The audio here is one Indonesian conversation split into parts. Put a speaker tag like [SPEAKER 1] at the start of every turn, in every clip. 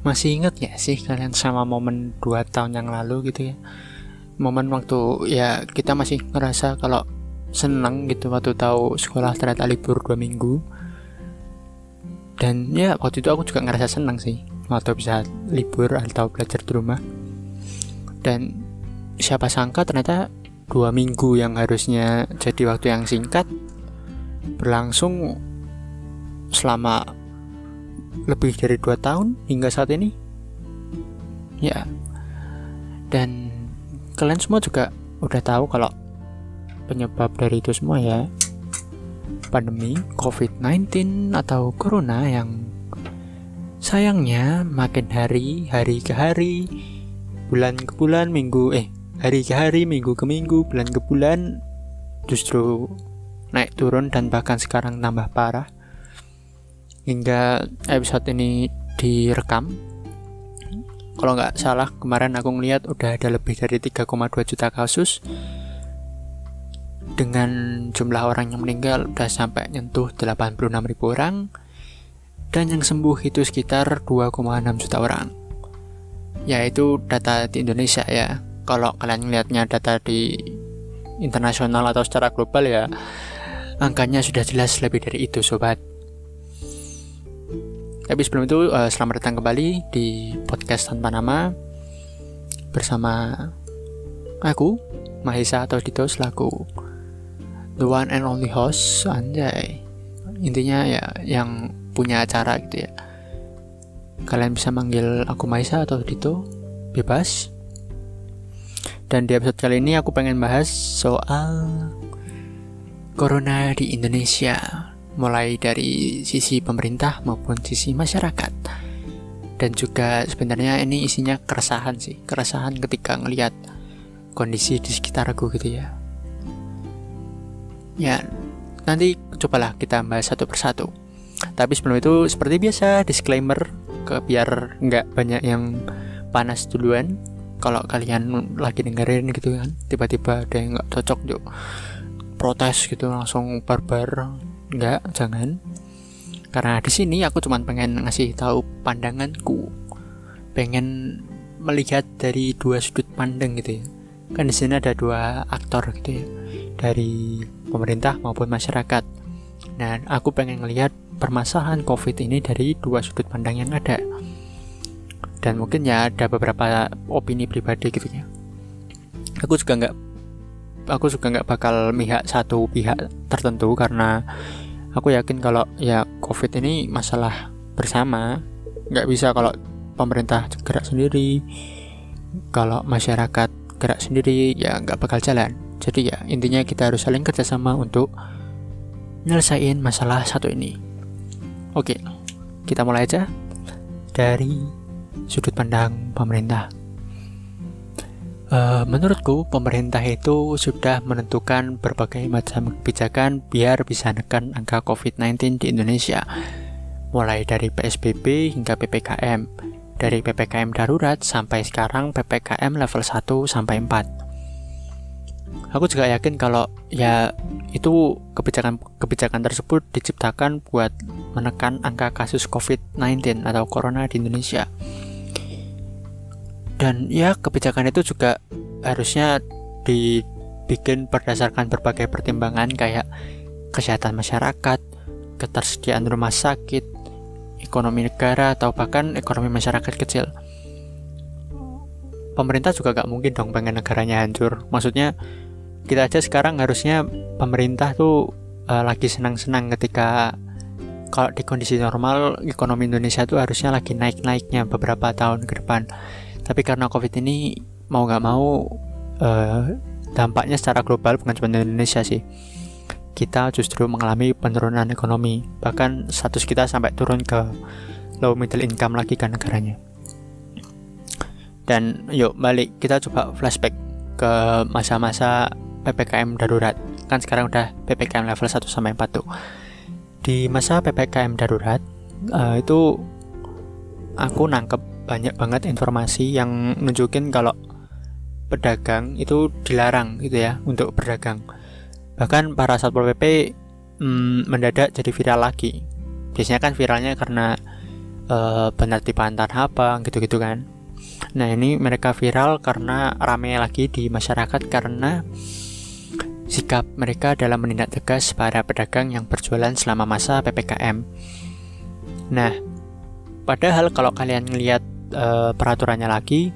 [SPEAKER 1] Masih ingat gak sih kalian sama momen 2 tahun yang lalu gitu ya? Momen waktu ya kita masih ngerasa kalau seneng gitu waktu tahu sekolah ternyata libur 2 minggu. Dan ya waktu itu aku juga ngerasa seneng sih waktu bisa libur atau belajar di rumah. Dan siapa sangka ternyata 2 minggu yang harusnya jadi waktu yang singkat berlangsung selama lebih dari 2 tahun hingga saat ini. Ya, dan kalian semua juga udah tahu kalau penyebab dari itu semua ya pandemi COVID-19 atau Corona yang sayangnya makin hari ke hari, bulan ke bulan, hari ke hari, minggu ke minggu, bulan ke bulan justru naik turun dan bahkan sekarang tambah parah. Hingga episode ini direkam, kalau nggak salah kemarin aku ngeliat udah ada lebih dari 3,2 juta kasus, dengan jumlah orang yang meninggal udah sampai nyentuh 86.000 orang, dan yang sembuh itu sekitar 2,6 juta orang. Yaitu data di Indonesia ya. Kalau kalian ngeliatnya data di internasional atau secara global ya angkanya sudah jelas lebih dari itu sobat. Tapi sebelum itu selamat datang kembali di podcast tanpa nama bersama aku Mahesa atau Dito selaku the one and only host, anjay. Intinya ya yang punya acara gitu ya. Kalian bisa manggil aku Mahesa atau Dito, bebas. Dan di episode kali ini aku pengen bahas soal Corona di Indonesia, mulai dari sisi pemerintah maupun sisi masyarakat. Dan juga sebenarnya ini isinya keresahan ketika ngelihat kondisi di sekitar aku gitu ya. Ya, nanti cobalah kita bahas satu persatu. Tapi sebelum itu seperti biasa disclaimer biar nggak banyak yang panas duluan. Kalau kalian lagi dengerin gitu kan, tiba-tiba ada yang nggak cocok yuk protes gitu langsung barbar. Enggak, jangan. Karena di sini aku cuma pengen ngasih tahu pandanganku. Pengen melihat dari dua sudut pandang gitu ya. Kan di sini ada dua aktor gitu ya. Dari pemerintah maupun masyarakat. Nah, aku pengen ngelihat permasalahan COVID ini dari dua sudut pandang yang ada. Dan mungkin ya ada beberapa opini pribadi gitu ya. Aku juga nggak bakal mihak satu pihak tertentu karena aku yakin kalau ya COVID ini masalah bersama. Nggak bisa kalau pemerintah gerak sendiri, kalau masyarakat gerak sendiri ya nggak bakal jalan. Jadi ya intinya kita harus saling kerjasama untuk nyelesain masalah satu ini. Oke, kita mulai aja dari sudut pandang pemerintah. Menurutku pemerintah itu sudah menentukan berbagai macam kebijakan biar bisa menekan angka COVID-19 di Indonesia, mulai dari PSBB hingga PPKM, dari PPKM darurat sampai sekarang PPKM level 1 sampai 4. Aku juga yakin kalau ya itu kebijakan tersebut diciptakan buat menekan angka kasus COVID-19 atau Corona di Indonesia. Dan ya kebijakan itu juga harusnya dibikin berdasarkan berbagai pertimbangan kayak kesehatan masyarakat, ketersediaan rumah sakit, ekonomi negara, atau bahkan ekonomi masyarakat kecil. Pemerintah juga gak mungkin dong pengen negaranya hancur. Maksudnya kita aja sekarang harusnya pemerintah tuh lagi senang-senang ketika kalau di kondisi normal ekonomi Indonesia tuh harusnya lagi naik-naiknya beberapa tahun ke depan. Tapi karena COVID ini mau gak mau dampaknya secara global bukan cuma di Indonesia sih. Kita justru mengalami penurunan ekonomi. Bahkan status kita sampai turun ke low middle income lagi kan negaranya. Dan yuk balik kita coba flashback ke masa-masa PPKM darurat. Kan sekarang udah PPKM level 1 sampai 4 tuh. Di masa PPKM darurat itu aku nangkep banyak banget informasi yang nunjukin kalau pedagang itu dilarang gitu ya untuk berdagang. Bahkan para Satpol PP mendadak jadi viral lagi. Biasanya kan viralnya karena penertiban tanah abang gitu-gitu kan. Nah ini mereka viral karena rame lagi di masyarakat karena sikap mereka dalam menindak tegas para pedagang yang berjualan selama masa PPKM. Nah padahal kalau kalian ngelihat peraturannya lagi,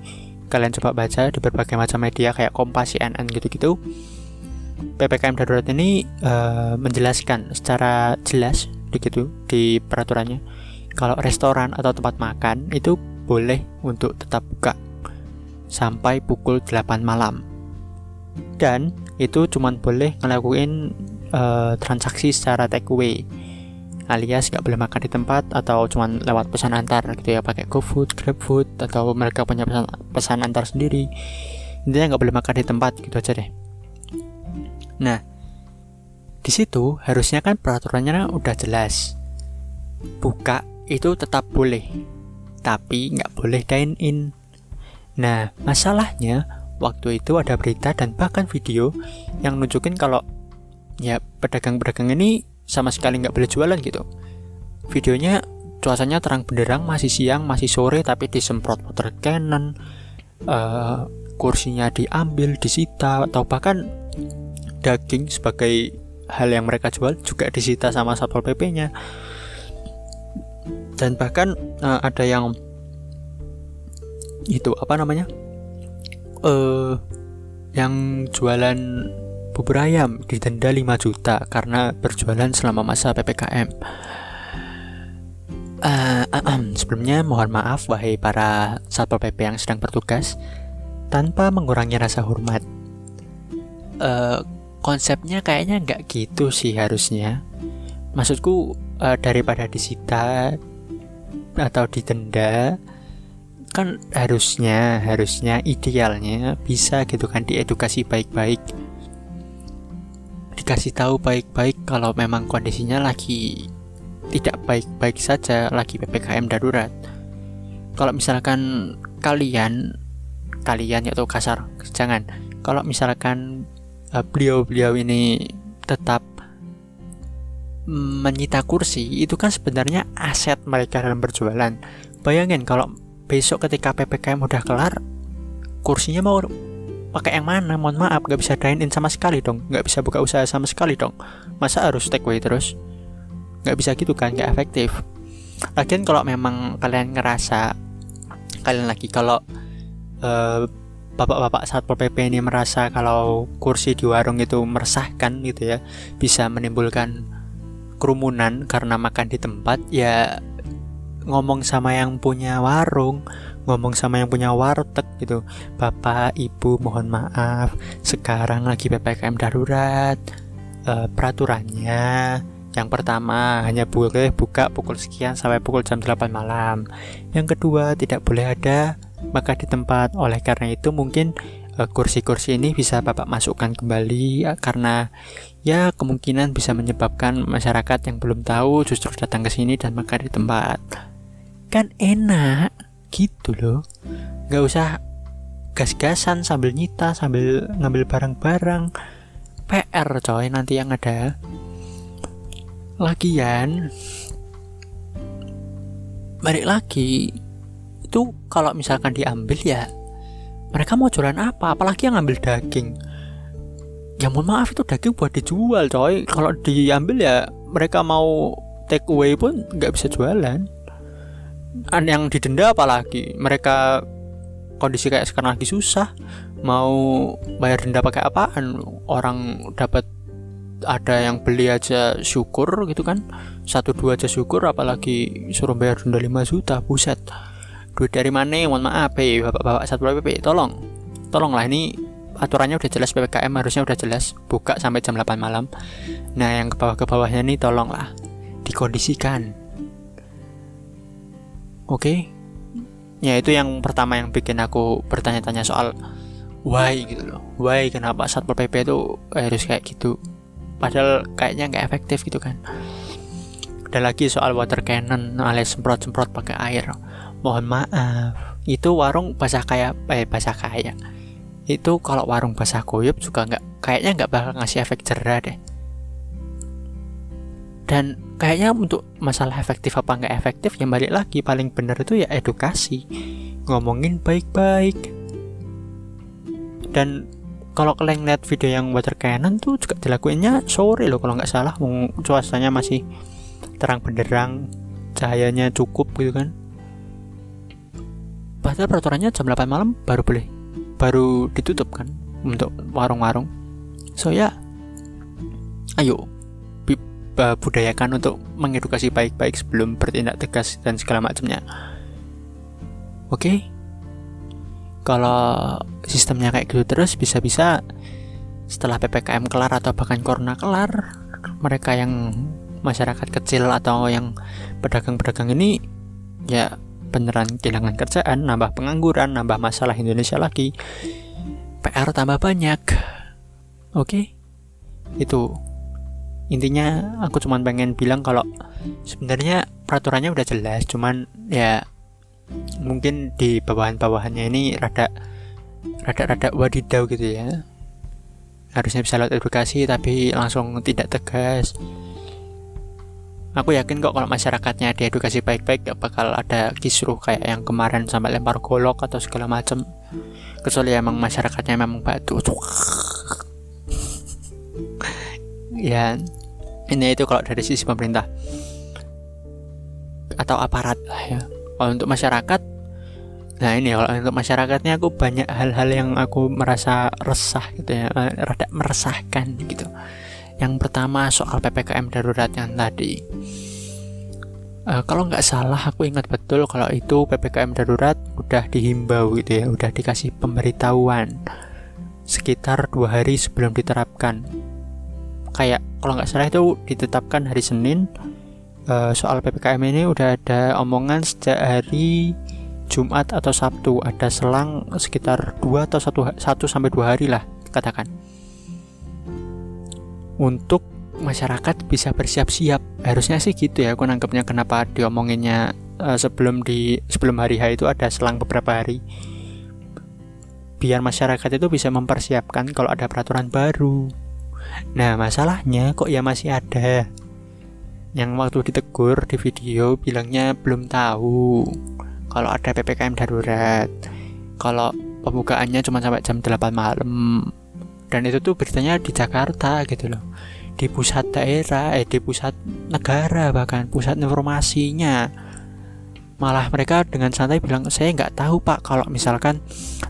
[SPEAKER 1] kalian coba baca di berbagai macam media kayak Kompas, CNN gitu-gitu, PPKM darurat ini menjelaskan secara jelas begitu di peraturannya kalau restoran atau tempat makan itu boleh untuk tetap buka sampai pukul 8 malam. Dan itu cuma boleh ngelakuin transaksi secara take away, alias gak boleh makan di tempat atau cuma lewat pesan antar gitu ya, pakai GoFood, GrabFood, atau mereka punya pesan antar sendiri. Intinya gak boleh makan di tempat gitu aja deh. Nah, di situ harusnya kan peraturannya udah jelas. Buka itu tetap boleh, tapi nggak boleh dine in. Nah, masalahnya waktu itu ada berita dan bahkan video yang nunjukin kalau ya pedagang-pedagang ini sama sekali nggak boleh jualan gitu. Videonya cuacanya terang benderang, masih siang, masih sore, tapi disemprot water cannon, kursinya diambil, disita, atau bahkan daging sebagai hal yang mereka jual juga disita sama Satpol PP-nya. Dan bahkan ada yang itu yang jualan bubur ayam didenda 5 juta karena berjualan selama masa PPKM. Sebelumnya mohon maaf wahai para Satpol PP yang sedang bertugas, tanpa mengurangi rasa hormat. Konsepnya kayaknya nggak gitu sih harusnya. Maksudku daripada disita atau didenda, kan harusnya idealnya bisa gitu kan diedukasi baik-baik, dikasih tahu baik-baik kalau memang kondisinya lagi tidak baik-baik saja, lagi PPKM darurat. Kalau misalkan kalian yaitu kasar, jangan. Kalau misalkan beliau ini tetap menyita kursi, itu kan sebenarnya aset mereka dalam berjualan. Bayangin kalau besok ketika PPKM udah kelar, kursinya mau pakai yang mana? Mohon maaf, gak bisa dine in sama sekali dong, gak bisa buka usaha sama sekali dong. Masa harus take away terus? Gak bisa gitu kan, gak efektif. Lagian kalau memang kalian ngerasa kalau bapak-bapak Satpol PP ini merasa kalau kursi di warung itu meresahkan gitu ya, bisa menimbulkan kerumunan karena makan di tempat, ya ngomong sama yang punya warung, ngomong sama yang punya warteg gitu. Bapak, Ibu, mohon maaf, sekarang lagi PPKM darurat. Peraturannya yang pertama hanya boleh buka pukul sekian sampai pukul jam 8 malam. Yang kedua tidak boleh ada makan di tempat. Oleh karena itu mungkin kursi-kursi ini bisa Bapak masukkan kembali karena ya kemungkinan bisa menyebabkan masyarakat yang belum tahu justru datang ke sini dan makan di tempat. Kan enak gitu loh, nggak usah gas-gasan sambil nyita, sambil ngambil barang-barang. PR coy nanti yang ada. Lagian balik lagi, itu kalau misalkan diambil ya mereka mau jualan apa? Apalagi yang ngambil daging. Ya mohon maaf, itu daging buat dijual coy. Kalau diambil ya mereka mau take away pun nggak bisa jualan. Yang didenda apalagi, mereka kondisi kayak sekarang lagi susah, mau bayar denda pakai apaan? Orang dapat, ada yang beli aja syukur gitu kan, 1-2 aja syukur, apalagi suruh bayar denda 5 juta, buset. Duit dari mana? Mohon maaf bapak-bapak Satpol PP, tolonglah, ini aturannya udah jelas, PPKM harusnya udah jelas, buka sampai jam 8 malam. Nah yang ke bawahnya nih tolonglah dikondisikan. Oke? Ya itu yang pertama yang bikin aku bertanya-tanya soal why gitu loh. Why kenapa Satpol PP itu harus kayak gitu? Padahal kayaknya nggak efektif gitu kan. Ada lagi soal water cannon alias semprot-semprot pakai air. Mohon maaf, itu warung basah kaya. Itu kalau warung basah kuyup juga kayaknya nggak bakal ngasih efek jerah deh. Dan kayaknya untuk masalah efektif apa nggak efektif, yang balik lagi paling benar itu ya edukasi, ngomongin baik-baik. Dan kalau kalian lihat video yang water cannon tuh juga dilakuinnya sore loh kalau nggak salah, cuacanya masih terang benderang, cahayanya cukup gitu kan. Padahal peraturannya jam 8 malam baru ditutup kan untuk warung-warung. So ya, ayo budayakan untuk mengedukasi baik-baik sebelum bertindak tegas dan segala macamnya. Oke? Kalau sistemnya kayak gitu terus, bisa-bisa setelah PPKM kelar atau bahkan corona kelar, mereka yang masyarakat kecil atau yang pedagang-pedagang ini ya beneran kehilangan kerjaan, nambah pengangguran, nambah masalah Indonesia lagi, PR tambah banyak. Oke? Itu intinya. Aku cuman pengen bilang kalau sebenarnya peraturannya udah jelas, cuman ya mungkin di bawahan-bawahannya ini rada wadidau gitu ya. Harusnya bisa lewat edukasi tapi langsung tidak tegas. Aku yakin kok kalau masyarakatnya diedukasi baik-baik gak bakal ada kisruh kayak yang kemarin sampai lempar golok atau segala macam. Kecuali emang masyarakatnya memang batu. Ya, ini itu kalau dari sisi pemerintah atau aparat lah ya. Kalau untuk masyarakat, nah ini kalau untuk masyarakatnya aku banyak hal-hal yang aku merasa resah gitu ya, rada meresahkan gitu. Yang pertama soal PPKM darurat yang tadi. Kalau nggak salah aku ingat betul kalau itu PPKM darurat udah dihimbau gitu ya, udah dikasih pemberitahuan sekitar 2 hari sebelum diterapkan. Kayak kalau nggak salah itu ditetapkan hari Senin. Soal PPKM ini udah ada omongan sejak hari Jumat atau Sabtu, ada selang sekitar 2 atau 1 sampai 2 hari lah katakan, untuk masyarakat bisa bersiap-siap. Harusnya sih gitu ya, aku nangkepnya. Kenapa diomonginnya sebelum hari H itu ada selang beberapa hari, biar masyarakat itu bisa mempersiapkan kalau ada peraturan baru. Nah masalahnya kok ya masih ada yang waktu ditegur di video bilangnya belum tahu kalau ada PPKM darurat, kalau pembukaannya cuma sampai jam 8 malam. Dan itu tuh beritanya di Jakarta gitu loh, di pusat daerah, di pusat negara, bahkan pusat informasinya. Malah mereka dengan santai bilang, saya nggak tahu pak kalau misalkan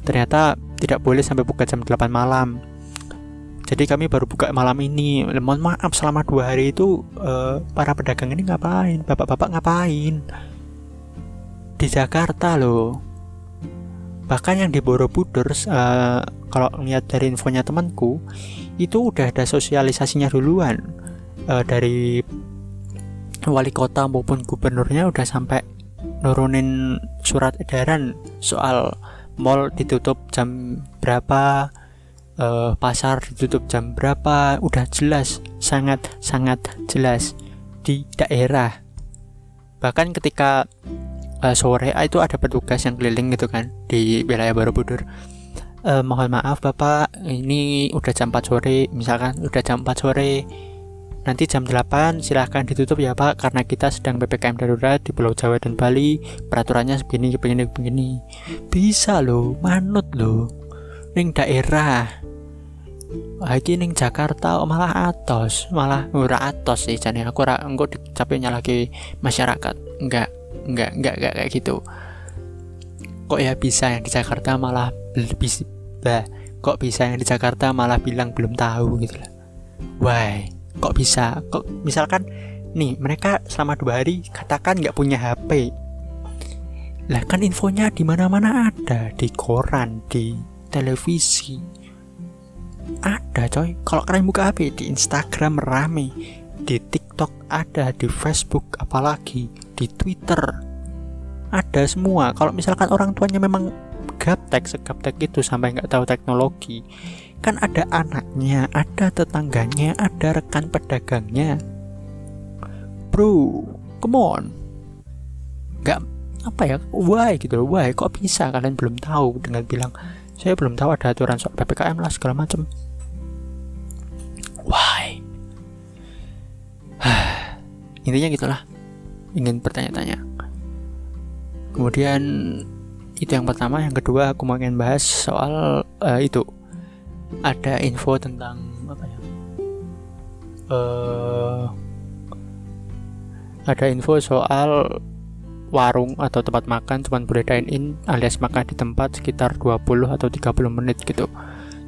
[SPEAKER 1] ternyata tidak boleh sampai buka jam 8 malam, jadi kami baru buka malam ini. Mohon maaf, selama 2 hari itu para pedagang ini ngapain, bapak-bapak ngapain di Jakarta loh. Bahkan yang di Borobudur, kalau lihat dari infonya temanku, itu udah ada sosialisasinya duluan, dari wali kota maupun gubernurnya udah sampai nurunin surat edaran soal mall ditutup jam berapa, pasar ditutup jam berapa. Udah jelas, sangat jelas di daerah. Bahkan ketika sore itu ada petugas yang keliling gitu kan di wilayah Borobudur. Mohon maaf bapak, ini udah jam 4 sore, misalkan udah jam 4 sore, nanti jam 8 silahkan ditutup ya pak, karena kita sedang PPKM darurat di Pulau Jawa dan Bali, peraturannya begini. Bisa loh, manut loh ning daerah. Iki ning Jakarta malah ora atos sih jane. Aku ora engko dicapeknya lagi masyarakat. Enggak kayak gitu. Kok ya bisa yang di Jakarta malah bilang belum tahu gitu lah. Why? Kok bisa? Kok misalkan nih mereka selama 2 hari katakan nggak punya HP. Lah kan infonya di mana-mana ada, di koran, di televisi. Ada coy. Kalau kalian buka HP, di Instagram rame, di TikTok ada, di Facebook apalagi, di Twitter ada semua. Kalau misalkan orang tuanya memang segaptek itu sampai nggak tahu teknologi, kan ada anaknya, ada tetangganya, ada rekan pedagangnya. Bro, come on. Nggak apa ya, why gitu loh, why kok bisa kalian belum tahu dengan bilang saya belum tahu ada aturan soal PPKM lah segala macam. Why? Intinya gitulah, ingin bertanya-tanya. Kemudian itu yang pertama. Yang kedua aku mau ingin bahas soal itu ada info tentang apa ya, ada info soal warung atau tempat makan cuman boleh dine in alias makan di tempat sekitar 20 atau 30 menit gitu,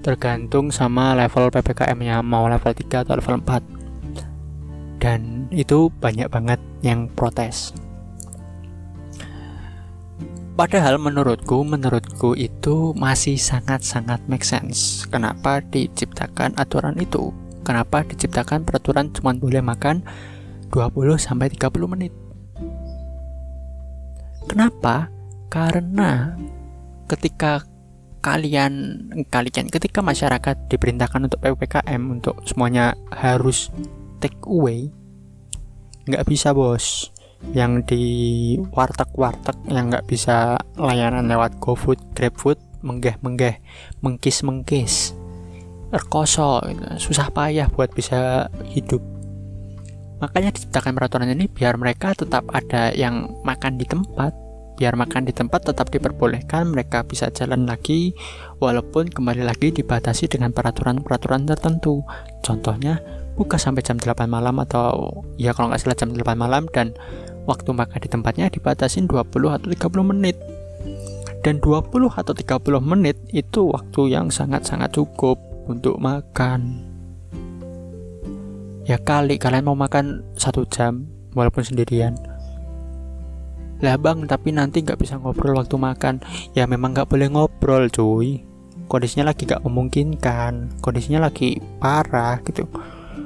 [SPEAKER 1] tergantung sama level PPKM-nya, mau level 3 atau level 4. Dan itu banyak banget yang protes. Padahal menurutku itu masih sangat-sangat make sense. Kenapa diciptakan aturan itu? Kenapa diciptakan peraturan cuman boleh makan 20 sampai 30 menit? Kenapa? Karena ketika ketika masyarakat diperintahkan untuk PPKM, untuk semuanya harus take away, nggak bisa bos. Yang di warteg yang nggak bisa layanan lewat GoFood, GrabFood, menggeh, mengkis, rekoso gitu. Susah payah buat bisa hidup. Makanya diciptakan peraturan ini biar mereka tetap ada yang makan di tempat, biar makan di tempat tetap diperbolehkan, mereka bisa jalan lagi walaupun kembali lagi dibatasi dengan peraturan-peraturan tertentu. Contohnya buka sampai jam 8 malam atau ya kalau nggak salah jam 8 malam, dan waktu makan di tempatnya dibatasin 20 atau 30 menit. Dan 20 atau 30 menit itu waktu yang sangat-sangat cukup untuk makan. Ya kali kalian mau makan 1 jam walaupun sendirian. Lah bang, tapi nanti gak bisa ngobrol waktu makan. Ya memang gak boleh ngobrol cuy, kondisinya lagi gak memungkinkan, kondisinya lagi parah gitu.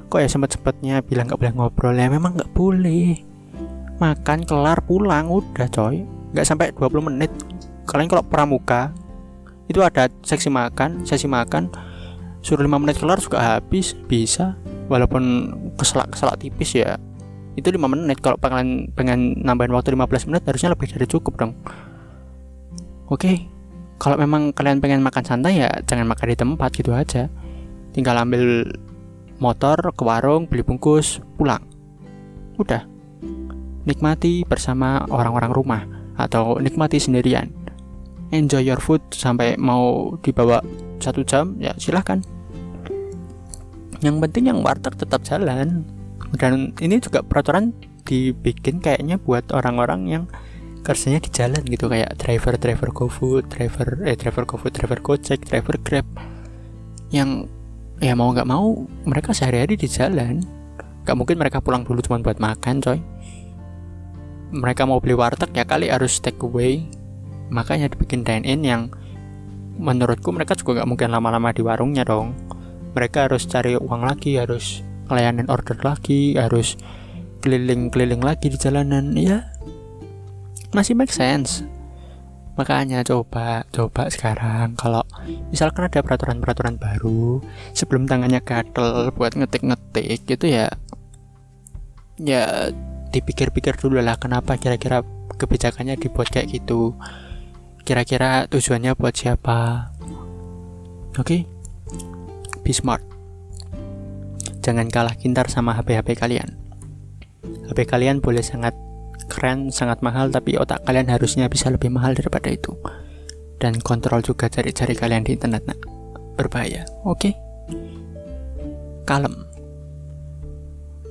[SPEAKER 1] Kok ya sempet-sempetnya bilang gak boleh ngobrol? Ya memang gak boleh. Makan kelar pulang udah coy, gak sampai 20 menit. Kalian kalau pramuka itu ada sesi makan suruh 5 menit kelar juga habis, bisa. Walaupun keselak tipis ya itu 5 menit. Kalau pengen nambahin waktu 15 menit harusnya lebih dari cukup dong. Oke, kalau memang kalian pengen makan santai ya jangan makan di tempat gitu aja. Tinggal ambil motor ke warung, beli bungkus, pulang. Udah, nikmati bersama orang-orang rumah atau nikmati sendirian. Enjoy your food sampai mau dibawa 1 jam ya silahkan. Yang penting yang warteg tetap jalan. Dan ini juga peraturan dibikin kayaknya buat orang-orang yang kerjanya di jalan gitu, kayak driver GoFood, driver Gojek, driver Grab, yang ya mau nggak mau mereka sehari-hari di jalan. Gak mungkin mereka pulang dulu cuma buat makan coy. Mereka mau beli warteg ya kali harus take away. Makanya dibikin dine in yang menurutku mereka juga gak mungkin lama-lama di warungnya dong. Mereka harus cari uang lagi, harus ngelayanin order lagi, harus keliling-keliling lagi di jalanan. Ya masih make sense. Makanya coba sekarang kalau misalkan ada peraturan-peraturan baru, sebelum tangannya gatel buat ngetik-ngetik gitu ya dipikir-pikir dulu lah, kenapa kira-kira kebijakannya dibuat kayak gitu, kira-kira tujuannya buat siapa. Oke? Be smart. Jangan kalah pintar sama HP kalian. HP kalian boleh sangat keren, sangat mahal, tapi otak kalian harusnya bisa lebih mahal daripada itu. Dan kontrol juga jari-jari kalian di internet, nah. Berbahaya. Oke? Kalem.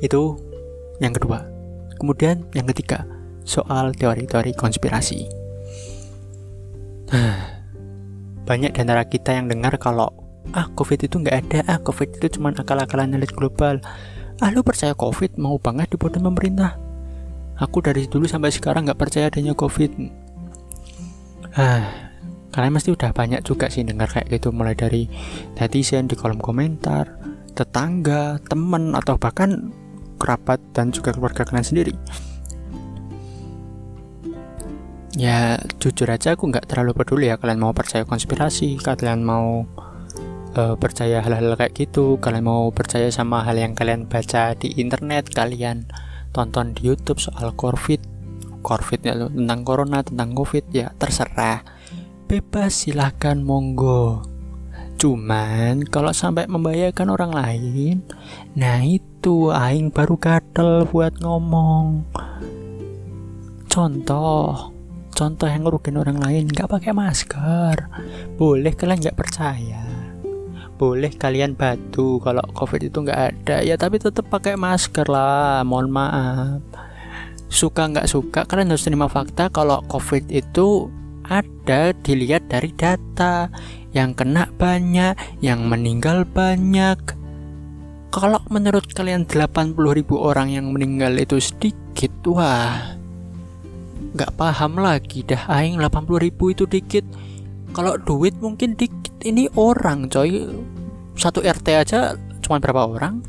[SPEAKER 1] Itu yang kedua. Kemudian yang ketiga, soal teori-teori konspirasi. Banyak di antara kita yang dengar kalau COVID itu nggak ada, COVID itu cuma akal-akalan elit global. Lu percaya COVID mau banget dibuat pemerintah? Aku dari dulu sampai sekarang nggak percaya adanya COVID. Kalian mesti udah banyak juga sih dengar kayak gitu, mulai dari netizen di kolom komentar, tetangga, teman, atau bahkan kerabat dan juga keluarga kalian sendiri. Ya jujur aja aku nggak terlalu peduli ya kalian mau percaya konspirasi, kalian mau percaya hal-hal kayak gitu, kalian mau percaya sama hal yang kalian baca di internet, kalian tonton di YouTube soal COVID ya, tentang corona, tentang COVID, ya terserah, bebas, silahkan, monggo. Cuman kalau sampai membahayakan orang lain, nah itu aing baru gatel buat ngomong. Contoh yang ngerugiin orang lain, nggak pakai masker. Boleh kalian nggak percaya, boleh kalian batu kalau COVID itu nggak ada, ya tapi tetap pakai masker lah. Mohon maaf, suka nggak suka kalian harus terima fakta kalau COVID itu ada, dilihat dari data. Yang kena banyak, yang meninggal banyak. Kalau menurut kalian 80.000 orang yang meninggal itu sedikit, wah, nggak paham lagi dah aing. 80.000 itu dikit. Kalau duit mungkin dikit, ini orang coy. Satu RT aja cuma berapa orang?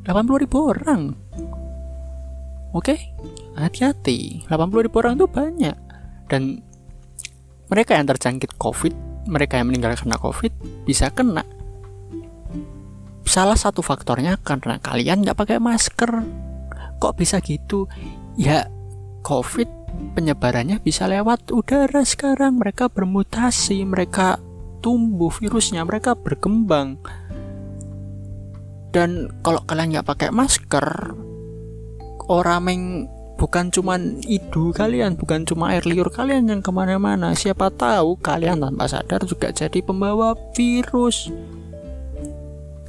[SPEAKER 1] 80.000 orang. Oke, hati-hati. 80.000 orang itu banyak. Dan mereka yang terjangkit COVID, mereka yang meninggal karena COVID bisa kena. Salah satu faktornya karena kalian nggak pakai masker. Kok bisa gitu? Ya, COVID penyebarannya bisa lewat udara sekarang. Mereka bermutasi, mereka tumbuh virusnya, mereka berkembang. Dan kalau kalian nggak pakai masker, bukan cuman hidung kalian, bukan cuma air liur kalian yang kemana-mana. Siapa tahu kalian tanpa sadar juga jadi pembawa virus.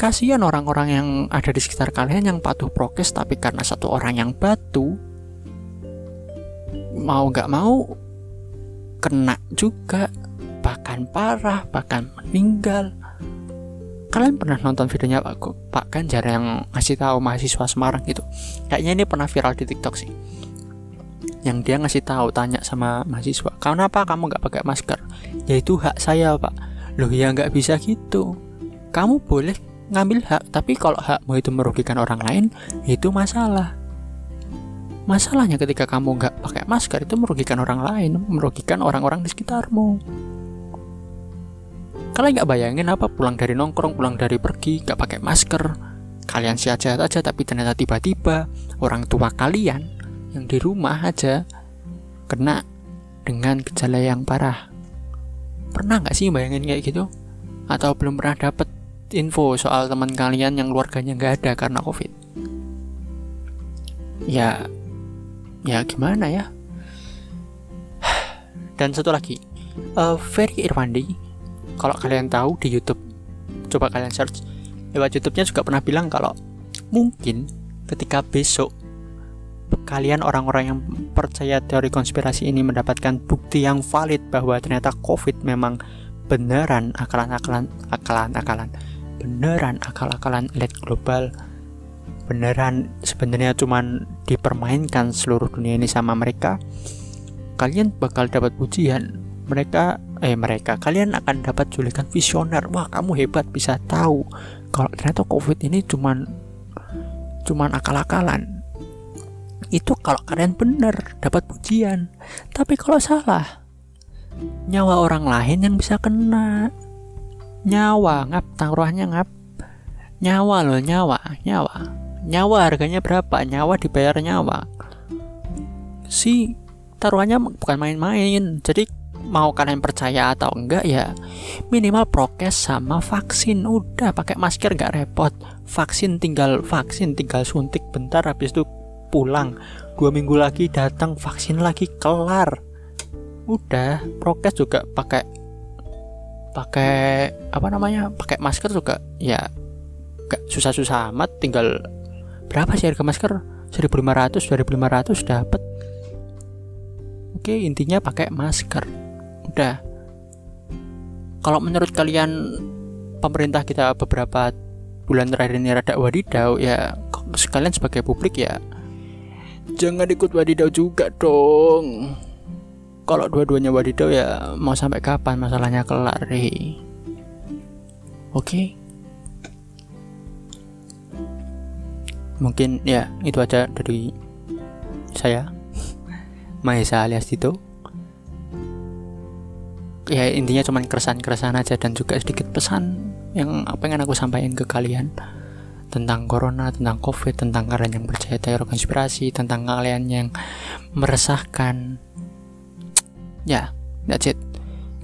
[SPEAKER 1] Kasihan orang-orang yang ada di sekitar kalian yang patuh prokes, tapi karena satu orang yang batu, mau gak mau kena juga, bahkan parah, bahkan meninggal. Kalian pernah nonton videonya Pak Ganjar yang ngasih tahu mahasiswa Semarang gitu? Kayaknya ini pernah viral di TikTok sih. Yang dia ngasih tahu, tanya sama mahasiswa, kenapa kamu nggak pakai masker? Ya itu hak saya, Pak. Loh ya nggak bisa gitu. Kamu boleh ngambil hak, tapi kalau hakmu itu merugikan orang lain, itu masalah. Masalahnya ketika kamu nggak pakai masker itu merugikan orang lain, merugikan orang-orang di sekitarmu. Kalian nggak bayangin apa, pulang dari nongkrong, pulang dari pergi, nggak pakai masker, kalian sehat-sehat aja, tapi ternyata tiba-tiba orang tua kalian yang di rumah aja kena dengan gejala yang parah. Pernah nggak sih bayangin kayak gitu? Atau belum pernah dapet info soal teman kalian yang keluarganya nggak ada karena COVID? Ya gimana ya? Dan satu lagi, Ferry Irwandi, kalau kalian tahu di YouTube, coba kalian search lewat YouTube-nya, juga pernah bilang kalau mungkin ketika besok kalian orang-orang yang percaya teori konspirasi ini mendapatkan bukti yang valid bahwa ternyata COVID memang beneran akal-akalan elit global, beneran sebenarnya cuman dipermainkan seluruh dunia ini sama mereka, kalian bakal dapat pujian. Kalian akan dapat julukan visioner. Wah, kamu hebat, bisa tahu kalau ternyata COVID ini cuman akal-akalan. Itu kalau kalian benar dapat pujian. Tapi kalau salah, nyawa orang lain yang bisa kena. Nyawa taruhannya nyawa loh, nyawa harganya berapa? Nyawa dibayar nyawa. Taruhannya bukan main-main. Jadi mau kalian percaya atau enggak, ya minimal prokes sama vaksin. Udah, pakai masker gak repot. Vaksin tinggal suntik bentar, habis itu pulang. 2 minggu lagi datang vaksin lagi, kelar. Udah, prokes juga pakai pakai masker juga, ya gak susah-susah amat. Tinggal berapa sih harga masker? 1.500, 2.500 dapat. Oke, intinya pakai masker. Udah. Kalau menurut kalian pemerintah kita beberapa bulan terakhir ini rada wadidau, ya sekalian sebagai publik ya jangan ikut wadidau juga dong. Kalau dua-duanya wadidau, ya mau sampai kapan masalahnya kelar? Oke. Mungkin ya itu aja dari saya, Mahesa alias Tito. Ya intinya cuman keresahan aja, dan juga sedikit pesan yang pengen aku sampaikan ke kalian tentang corona, tentang COVID, tentang kalian yang percaya teori konspirasi, tentang kalian yang meresahkan. Ya, that's it.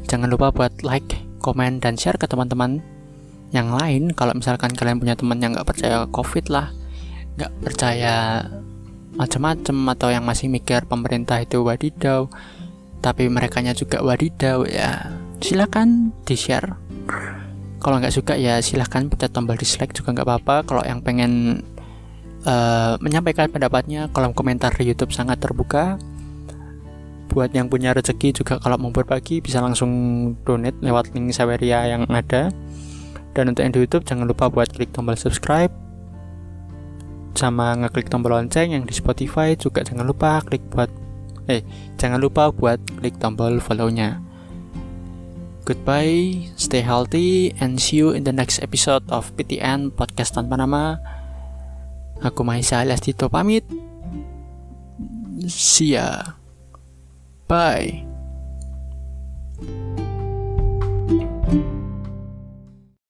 [SPEAKER 1] Jangan lupa buat like, komen, dan share ke teman-teman yang lain, kalau misalkan kalian punya teman yang nggak percaya COVID lah, nggak percaya macam-macam, atau yang masih mikir pemerintah itu wadidaw tapi merekanya juga wadidaw, ya silakan di-share. Kalau nggak suka ya silahkan pencet tombol dislike juga nggak apa-apa. Kalau yang pengen menyampaikan pendapatnya, kolom komentar di YouTube sangat terbuka. Buat yang punya rezeki juga, kalau mau berbagi bisa langsung donate lewat link Saweria yang ada. Dan untuk yang di YouTube jangan lupa buat klik tombol subscribe sama ngeklik tombol lonceng. Yang di Spotify juga jangan lupa buat klik tombol follow-nya. Goodbye, stay healthy, and see you in the next episode of PTN Podcast Tanpa Nama. Aku Mahisa alias Tito pamit. See ya. Bye.